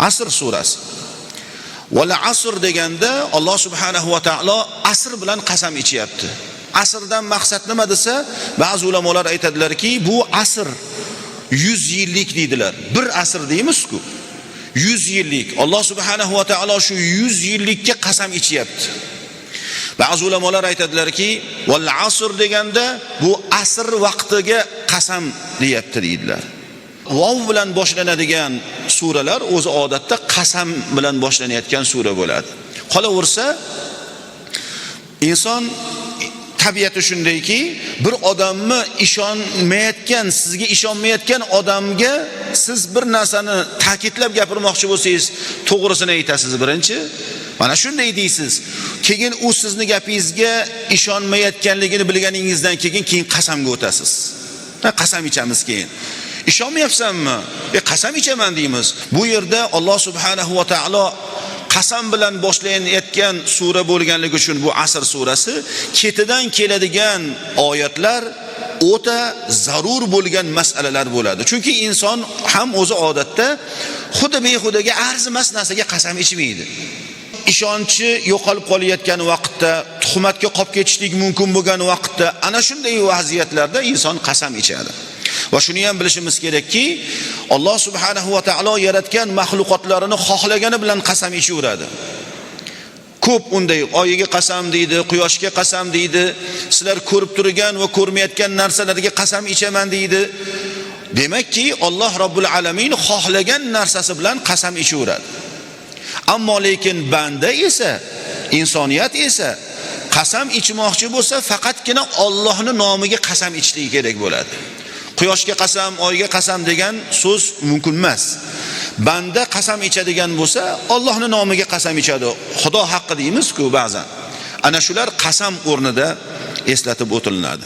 Asr surasi. Val asr deganda Alloh subhanahu va taolo asr bilan qasam ichyapti. Asrdan maqsad nima desa, ba'zi ulamolar aytadilarki, bu asr 100 yillik deydilar. Bir asr deymiz-ku. 100 yillik. Alloh subhanahu va taolo shu 100 yillikka qasam ichyapti. Ba'zi ulamolar aytadilarki, val asr deganda bu asr vaqtiga qasam deyapti deydilar. Vov bilan boshlanadigan suralar o'zi odatda qasam bilan boshlanayotgan sura bo'ladi. Qolaversa, inson tabiati shundayki, bir odamni ishonmayotgan, sizga ishonmayotgan odamga siz bir narsani ta'kidlab gapirmoqchi bo'lsangiz, to'g'risini aytasiz birinchi. Mana shunday deysiz. Keyin u sizni gapingizga ishonmayotganligini bilganingizdan keyin qasamga o'tasiz. Qasam ichamiz keyin. Ishonmayapsanmi? Qasam ichaman deymiz. Bu yerda Alloh subhanahu va taolo qasam bilan boshlanayotgan sura bo'lganligi uchun bu Asr surasi ketidan keladigan oyatlar o'ta zarur bo'lgan masalalar bo'ladi. Chunki inson ham o'zi odatda xuddi behudaga arzimas narsaga qasam ichmaydi. Ishonchi yo'qolib qolayotgan vaqtda, tuhmatga qolib ketishlik mumkin bo'lgan vaqtda, ana shunday vaziyatlarda inson qasam ichadi. Va shuni ham bilishimiz kerakki, Alloh subhanahu va taolo yaratgan mahluqotlarini xohlagani bilan qasam ichaveradi. Ko'p unday oyiga qasam deydi, quyoshga qasam deydi, sizlar ko'rib turgan va ko'rmayotgan narsalarga qasam ichaman deydi. Demakki, Alloh Robbul alamin xohlagan narsasi bilan qasam ichaveradi. Ammo lekin banda esa, insoniyat esa qasam ichmoqchi bo'lsa, faqatgina Allohning nomiga qasam ichishligi kerak bo'ladi. Quyoshga qasam, oyga qasam degan so'z mumkin emas. Banda qasam ichadigan bo'lsa, Allohning nomiga qasam ichadi. Xudo haqqi deymiz-ku ba'zan. Ana shular qasam o'rnida eslatib o'tilinadi.